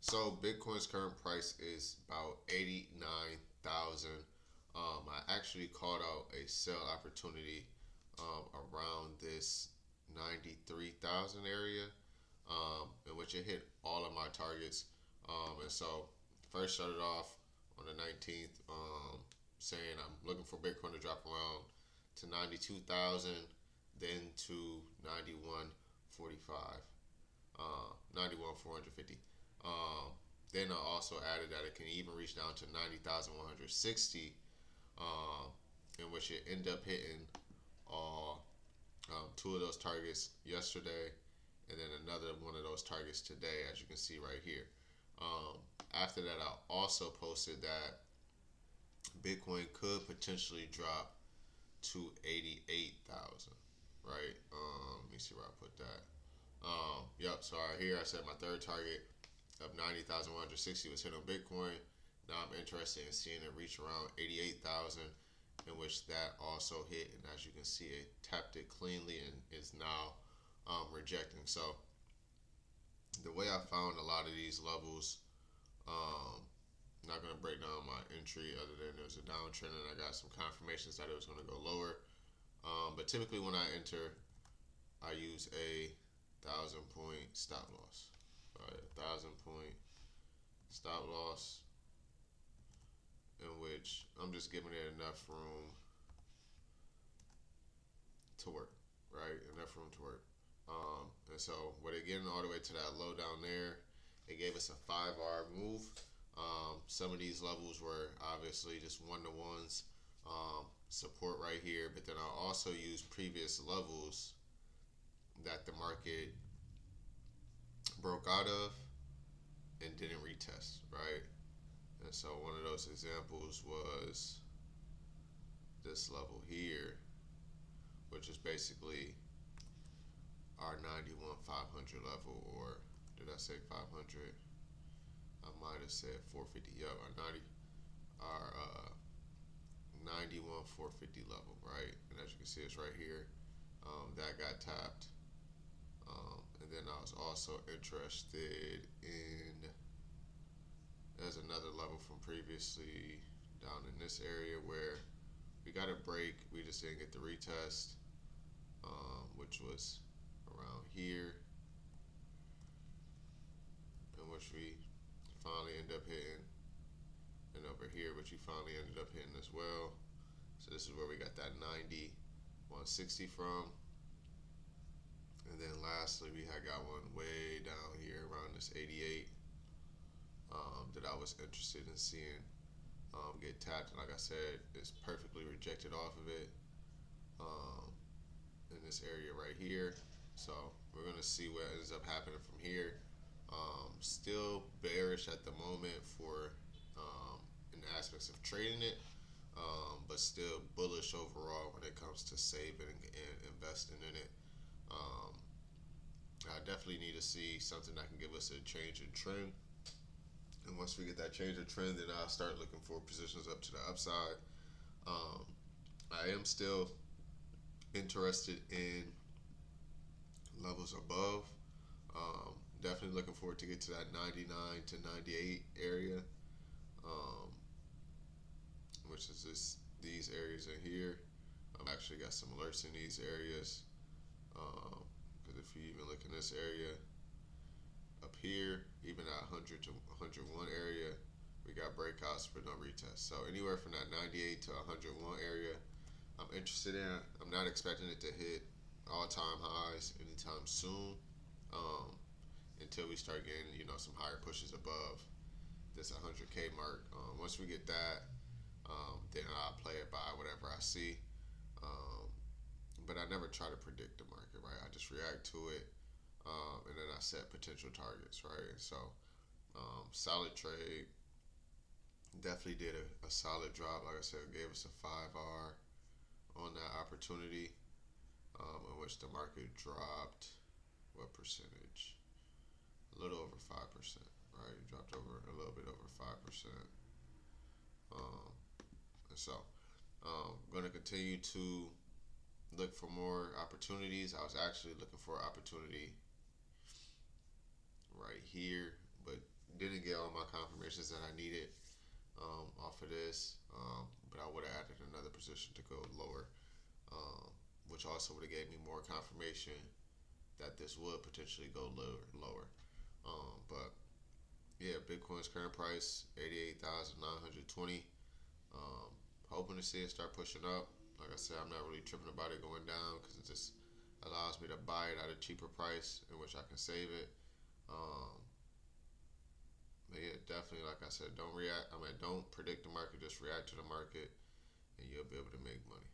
So Bitcoin's current price is about 89,000. I actually called out a sell opportunity around this 93,000 area, in which it hit all of my targets. And so first started off on the 19th, saying I'm looking for Bitcoin to drop around to 92,000, then to 91.45, 91,450. Um, then I also added that it can even reach down to 90,160, um, in which it ended up hitting all two of those targets yesterday, and then another one of those targets today, as you can see right here. After that, I also posted that Bitcoin could potentially drop to 88,000. Right? Let me see where I put that. Yep. So right here, I said my third target of 90,160 was hit on Bitcoin. Now I'm interested in seeing it reach around 88,000, in which that also hit, and as you can see, it tapped it cleanly and is now rejecting. So the way I found a lot of these levels, um, not going to break down my entry other than there's a downtrend and I got some confirmations that it was going to go lower. But typically when I enter, I use a 1,000 point stop loss. All right, 1,000 point stop loss, in which I'm just giving it enough room to work, right? Enough room to work. And so with it getting all the way to that low down there, it gave us a 5R move. Some of these levels were obviously just one-to-ones, support right here, but then I also used previous levels that the market broke out of and didn't retest, right? And so one of those examples was this level here, which is basically our 91,500 level, or did I say 500? I might have said 450. Yeah, our 91,450 level, right? And as you can see, it's right here. That got tapped. And then I was also interested in, there's another level from previously down in this area where we got a break, we just didn't get the retest, which was around here, in which we finally ended up hitting, and over here, which we finally ended up hitting as well. So this is where we got that 90,160 from. And then lastly, we had got one way down here around this 88, that I was interested in seeing get tapped. And like I said, it's perfectly rejected off of it, um, in this area right here. So we're going to see what ends up happening from here. Still bearish at the moment for in aspects of trading it, but still bullish overall when it comes to saving and investing in it. Um, I definitely need to see something that can give us a change in trend. And once we get that change in trend, then I'll start looking for positions up to the upside. Um, I am still interested in levels above. Definitely looking forward to get to that 99 to 98 area, um, which is these areas in here. I've actually got some alerts in these areas, because if you even look in this area up here, even at 100 to 101 area, we got breakouts for no retest. So anywhere from that 98 to 101 area, I'm interested in. I'm not expecting it to hit all-time highs anytime soon, um, until we start getting some higher pushes above this 100K mark. Once we get that, then I'll play it by whatever I see. Um, but I never try to predict the market, right? I just react to it, and then I set potential targets, right? So solid trade. Definitely did a solid drop. Like I said, it gave us a 5R on that opportunity, in which the market dropped what percentage? A little over 5%, right? It dropped over a little bit over 5%. Um, and so, going to continue to look for more opportunities. I was actually looking for an opportunity right here, but didn't get all my confirmations that I needed off of this, but I would have added another position to go lower, which also would have gave me more confirmation that this would potentially go lower. But yeah, Bitcoin's current price 88,920. Um, Hoping to see it start pushing up. Like I said, I'm not really tripping about it going down because it just allows me to buy it at a cheaper price in which I can save it. Um, but yeah, definitely, like I said, don't react. I mean, don't predict the market. Just react to the market, and you'll be able to make money.